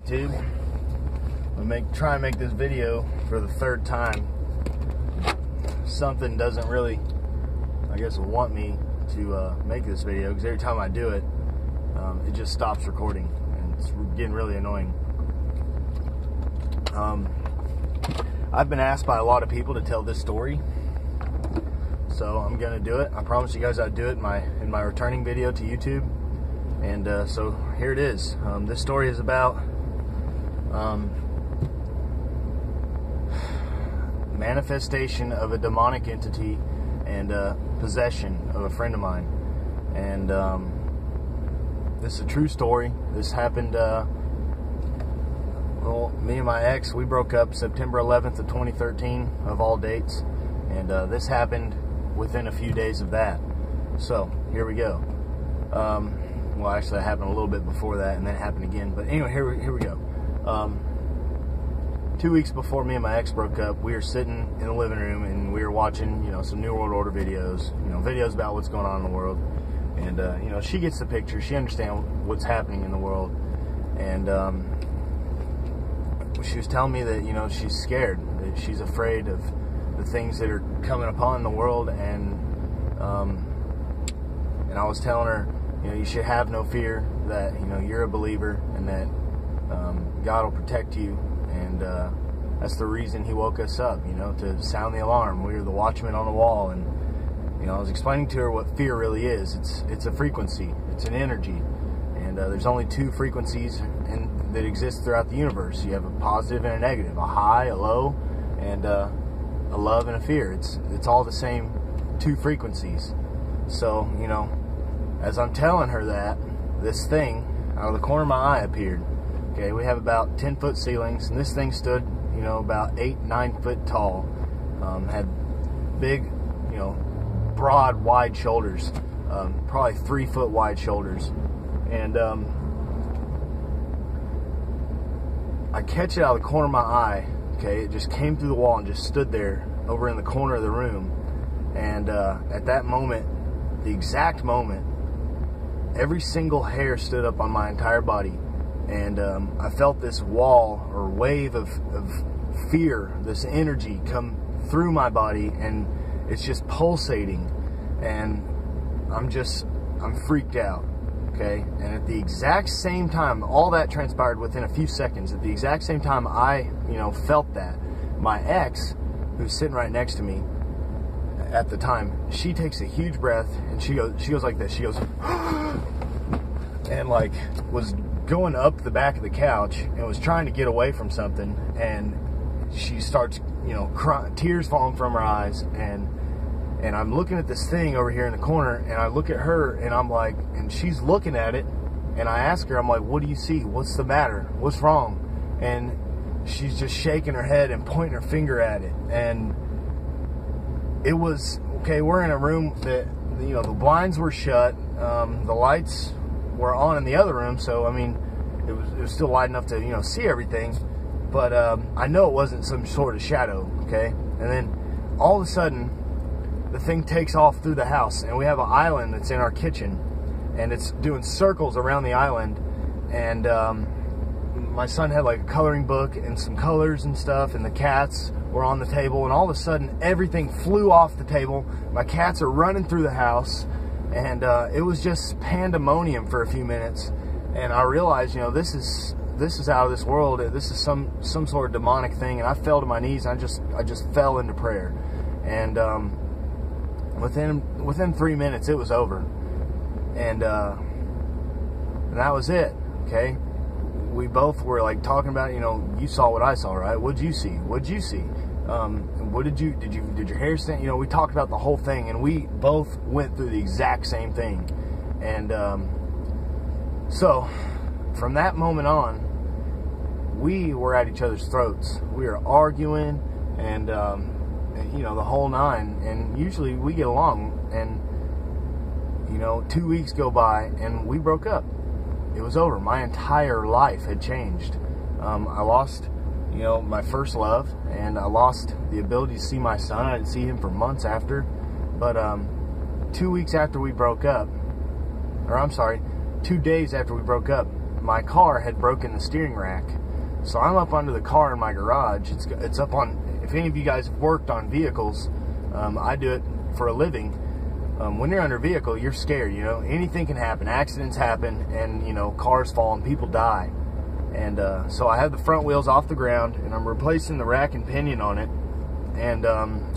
YouTube. I'm try and make this video for the third time. Something doesn't really, I guess, want me to make this video, because every time I do it, it just stops recording, and it's getting really annoying. I've been asked by a lot of people to tell this story, so I'm gonna do it. I promised you guys I'd do it in my returning video to YouTube, and so here it is. This story is about manifestation of a demonic entity and possession of a friend of mine, and this is a true story. This happened. Well, me and my ex, we broke up September 11th of 2013, of all dates, and this happened within a few days of that. So here we go. Well, actually, it happened a little bit before that, and then it happened again. But anyway, here we go. 2 weeks before me and my ex broke up, we were sitting in the living room and we were watching, some New World Order videos, videos about what's going on in the world. And, she gets the picture. She understands what's happening in the world. And she was telling me that, she's scared, that she's afraid of the things that are coming upon the world. And I was telling her, you should have no fear, that, you're a believer, and that God will protect you. And that's the reason he woke us up, to sound the alarm. We were the watchmen on the wall. And, I was explaining to her what fear really is. It's a frequency. It's an energy. And there's only two frequencies that exist throughout the universe. You have a positive and a negative, a high, a low, and a love and a fear. It's all the same two frequencies. So, as I'm telling her that, this thing out of the corner of my eye appeared. Okay, we have about 10-foot ceilings, and this thing stood, about 8-9 foot tall. Had big, broad, wide shoulders, probably 3 foot wide shoulders. And I catch it out of the corner of my eye. Okay, it just came through the wall and just stood there over in the corner of the room. And at that moment, the exact moment, every single hair stood up on my entire body. And I felt this wall or wave of fear, this energy come through my body, and it's just pulsating, and I'm freaked out, okay? And at the exact same time, all that transpired within a few seconds. At the exact same time I, felt that, my ex, who's sitting right next to me at the time, she takes a huge breath, and she goes like this. She goes, and was going up the back of the couch and was trying to get away from something, and she starts, crying, tears falling from her eyes, and I'm looking at this thing over here in the corner, and I look at her, and I'm like, and she's looking at it, and I ask her, I'm like, what do you see? What's the matter? What's wrong? And she's just shaking her head and pointing her finger at it. And it was, okay, we're in a room that, the blinds were shut, the lights were on in the other room, so I mean, it was still light enough to see everything, but I know it wasn't some sort of shadow, okay? And then all of a sudden, the thing takes off through the house, and we have an island that's in our kitchen, and it's doing circles around the island. And my son had a coloring book and some colors and stuff, and the cats were on the table, and all of a sudden everything flew off the table. My cats are running through the house. And it was just pandemonium for a few minutes, and I realized, this is out of this world. This is some sort of demonic thing, and I fell to my knees, and I just fell into prayer. And within 3 minutes, it was over, and that was it. Okay, we both were talking about, you saw what I saw, right? What'd you see? What'd you see? What did your hair stand? We talked about the whole thing, and we both went through the exact same thing. And so from that moment on, we were at each other's throats. We were arguing, and the whole nine. And usually we get along, and 2 weeks go by, and we broke up. It was over. My entire life had changed. I lost my first love, and I lost the ability to see my son. I didn't see him for months after. But 2 weeks after we broke up, or I'm sorry, 2 days after we broke up, my car had broken the steering rack. So I'm up under the car in my garage. It's up on, if any of you guys have worked on vehicles, I do it for a living. When you're under a vehicle, you're scared, you know. Anything can happen. Accidents happen, and, you know, cars fall and people die. And so I have the front wheels off the ground, and I'm replacing the rack and pinion on it. And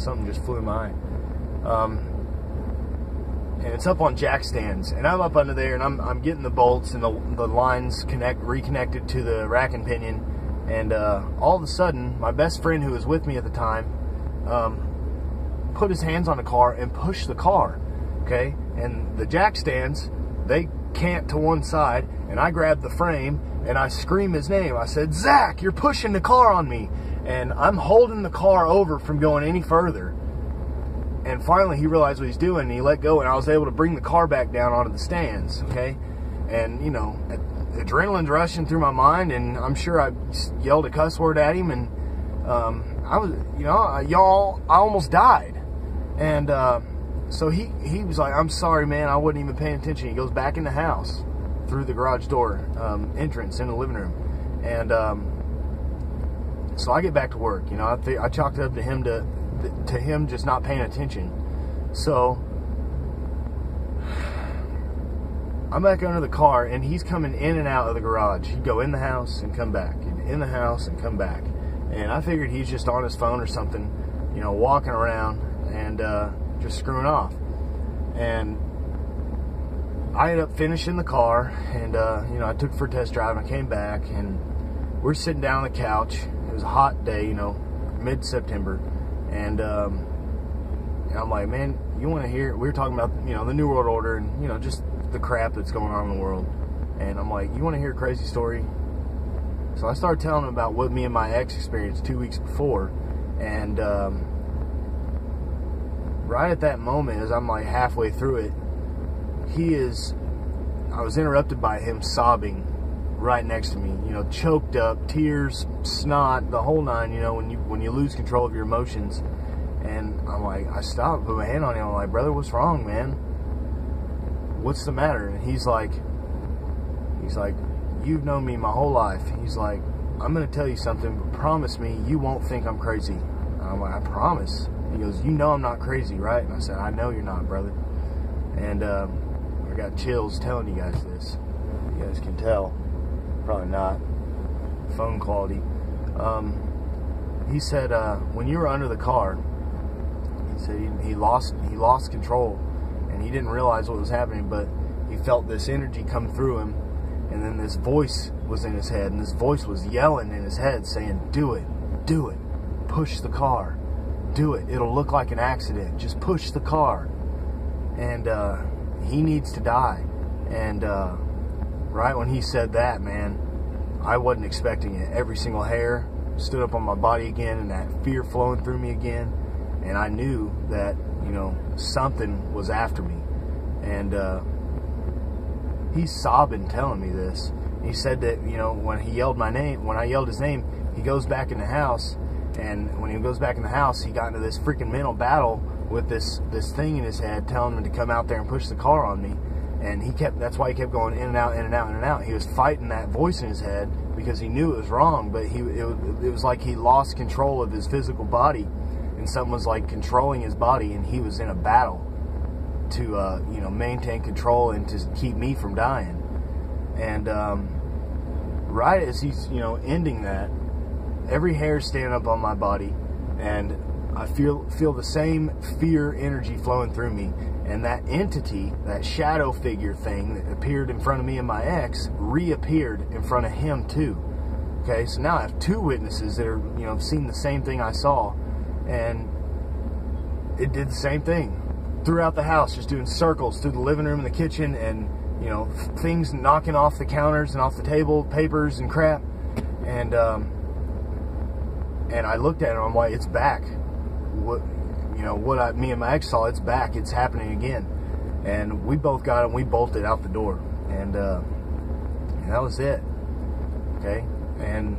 something just flew in my eye. And it's up on jack stands, and I'm up under there, and I'm getting the bolts and the lines reconnected to the rack and pinion. And all of a sudden, my best friend who was with me at the time put his hands on the car and pushed the car. Okay, and the jack stands, they cant to one side, and I grabbed the frame and I scream his name. I said, "Zach, you're pushing the car on me." And I'm holding the car over from going any further. And finally he realized what he's doing, and he let go, and I was able to bring the car back down onto the stands. Okay, and you know, adrenaline's rushing through my mind, and I'm sure I yelled a cuss word at him, and I was, you know, I almost died. And so he was like, "I'm sorry, man, I wasn't even paying attention." He goes back in the house through the garage door entrance in the living room. And so I get back to work. You know, I chalked it up to him just not paying attention. So I'm back under the car, and he's coming in and out of the garage. He'd go in the house and come back, in the house and come back. And I figured he's just on his phone or something, you know, walking around and just screwing off. And I ended up finishing the car, and you know, I took it for a test drive, and I came back, and we're sitting down on the couch. It was a hot day, you know, mid-September, and I'm like, "Man, you want to hear?" We were talking about, you know, the New World Order, and, you know, just the crap that's going on in the world. And I'm like, "You want to hear a crazy story?" So I started telling him about what me and my ex experienced 2 weeks before, and right at that moment, as I'm like halfway through it, I was interrupted by him sobbing right next to me, you know, choked up, tears, snot, the whole nine, you know, when you lose control of your emotions. And I'm like, I stopped, put my hand on him, I'm like, "Brother, what's wrong, man? What's the matter?" And he's like, "You've known me my whole life." He's like, "I'm going to tell you something, but promise me you won't think I'm crazy." And I'm like, "I promise." He goes, "You know I'm not crazy, right?" And I said, "I know you're not, brother." And I got chills telling you guys this. You guys can tell. Probably not. Phone quality. He said, when you were under the car, he said he lost control, and he didn't realize what was happening, but he felt this energy come through him, and then this voice was in his head, and this voice was yelling in his head, saying, "Do it, do it, push the car. Do it. It'll look like an accident. Just push the car." And he needs to die. And right when he said that, man, I wasn't expecting it. Every single hair stood up on my body again, and that fear flowing through me again. And I knew that, you know, something was after me. And he's sobbing telling me this. He said that, you know, when I yelled his name, he goes back in the house. And when he goes back in the house, he got into this freaking mental battle with this thing in his head telling him to come out there and push the car on me. And that's why he kept going in and out, in and out, in and out. He was fighting that voice in his head because he knew it was wrong, but it was like he lost control of his physical body, and something was like controlling his body, and he was in a battle to you know, maintain control and to keep me from dying. And right as he's, you know, ending that, every hair standing up on my body, and I feel the same fear energy flowing through me. And that entity, that shadow figure thing that appeared in front of me and my ex, reappeared in front of him too. Okay, so now I have two witnesses that are, you know, seen the same thing I saw, and it did the same thing throughout the house, just doing circles through the living room and the kitchen, and, you know, things knocking off the counters and off the table, papers and crap. And I looked at it, and I'm like, it's back. Me and my ex saw, it's back, it's happening again. And we both got it, and we bolted out the door. And that was it. Okay? And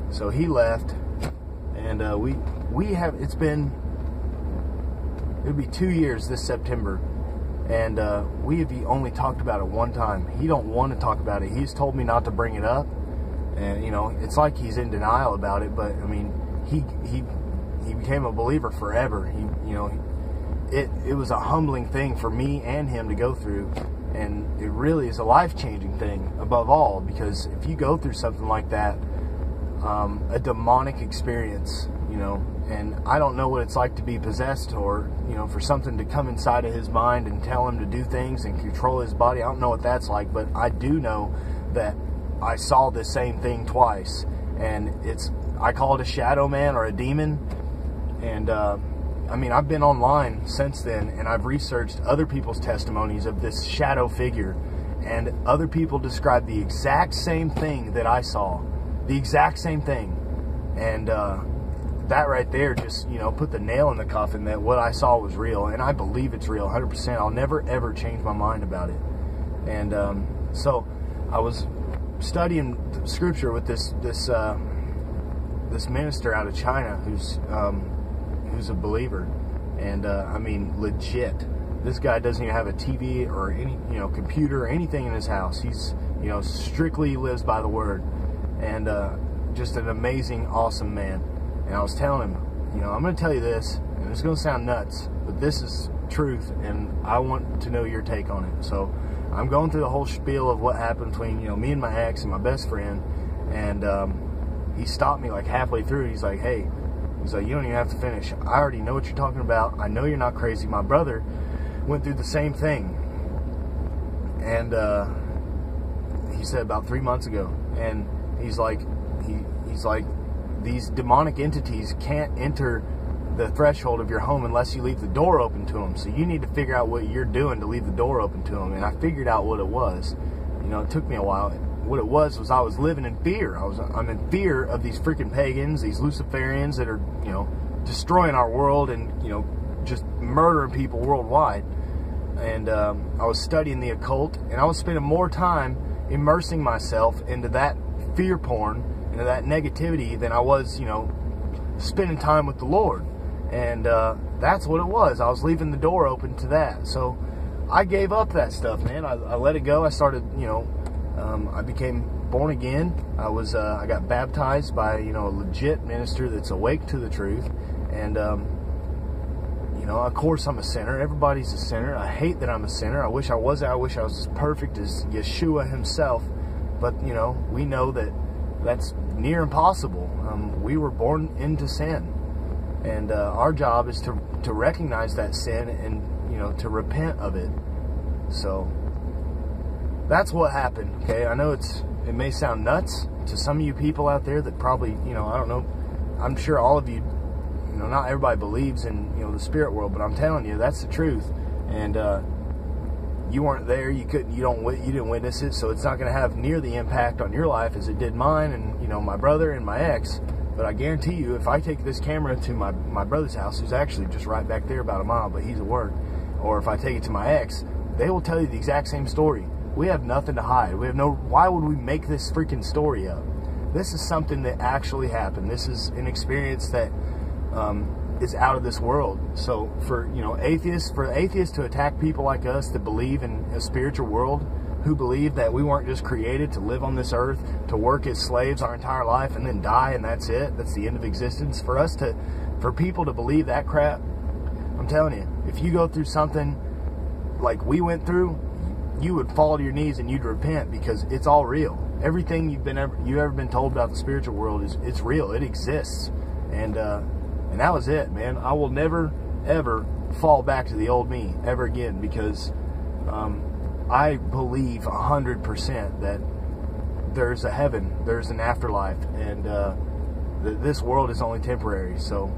so he left, and it'll be 2 years this September. and we have only talked about it one time. He don't want to talk about it. He's told me not to bring it up, and you know, it's like he's in denial about it. But I mean, he became a believer forever. It was a humbling thing for me and him to go through, and it really is a life-changing thing above all, because if you go through something like that, a demonic experience, you know, and I don't know what it's like to be possessed, or, you know, for something to come inside of his mind and tell him to do things and control his body. I don't know what that's like, but I do know that I saw the same thing twice, and I call it a shadow man or a demon. And I mean, I've been online since then, and I've researched other people's testimonies of this shadow figure, and other people describe the exact same thing that I saw, the exact same thing. And that right there just, you know, put the nail in the coffin that what I saw was real, and I believe it's real 100%. I'll never ever change my mind about it. And so I was studying scripture with this minister out of China who's a believer, and I mean, legit. This guy doesn't even have a TV or any, you know, computer or anything in his house. He's, you know, strictly lives by the word, and just an amazing, awesome man. And I was telling him, you know, I'm going to tell you this, and it's going to sound nuts, but this is truth, and I want to know your take on it. So I'm going through the whole spiel of what happened between, you know, me and my ex and my best friend, and he stopped me like halfway through. He's like, hey, he's like, you don't even have to finish. I already know what you're talking about. I know you're not crazy. My brother went through the same thing, and he said about 3 months ago, and he's like, these demonic entities can't enter the threshold of your home unless you leave the door open to them. So you need to figure out what you're doing to leave the door open to them. And I figured out what it was. You know, it took me a while. What it was I was living in fear. I'm in fear of these freaking pagans, these Luciferians that are, you know, destroying our world and, you know, just murdering people worldwide. And I was studying the occult, and I was spending more time immersing myself into that fear porn, into that negativity, than I was, you know, spending time with the Lord. And that's what it was. I was leaving the door open to that. So I gave up that stuff, man. I let it go. I started, you know, I became born again. I got baptized by, you know, a legit minister that's awake to the truth. And you know, of course I'm a sinner. Everybody's a sinner. I hate that I'm a sinner. I wish I wasn't. I wish I was as perfect as Yeshua himself. But, you know, we know that that's near impossible. We were born into sin. And our job is to recognize that sin and, you know, to repent of it. So that's what happened, okay? I know it may sound nuts to some of you people out there that probably, you know, I don't know. I'm sure all of you, you know, not everybody believes in, you know, the spirit world, but I'm telling you, that's the truth. And you weren't there, you didn't witness it, so it's not going to have near the impact on your life as it did mine and, you know, my brother and my ex. But I guarantee you, if I take this camera to my brother's house, who's actually just right back there about a mile, but he's at work, or if I take it to my ex, they will tell you the exact same story. We have nothing to hide. Why would we make this freaking story up? This is something that actually happened. This is an experience that is out of this world. So for, you know, atheists to attack people like us that believe in a spiritual world, who believe that we weren't just created to live on this earth, to work as slaves our entire life and then die and that's it, that's the end of existence. For people to believe that crap, I'm telling you, if you go through something like we went through, you would fall to your knees and you'd repent, because it's all real. Everything you've ever been told about the spiritual world it's real. It exists. And that was it, man. I will never ever fall back to the old me ever again, because I believe 100% that there's a heaven, there's an afterlife, and this world is only temporary. So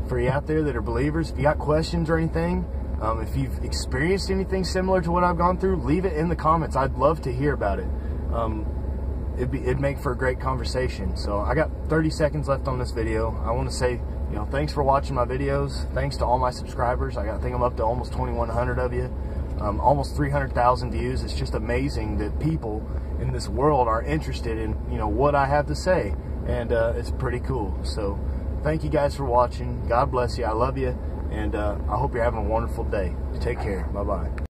for you out there that are believers, if you got questions or anything, if you've experienced anything similar to what I've gone through, leave it in the comments. I'd love to hear about it. It'd make for a great conversation. So I got 30 seconds left on this video. I want to say, you know, thanks for watching my videos. Thanks to all my subscribers. I think I'm up to almost 2,100 of you. Almost 300,000 views. It's just amazing that people in this world are interested in, you know, what I have to say. And it's pretty cool. So thank you guys for watching. God bless you. I love you. And I hope you're having a wonderful day. Take care. Bye-bye.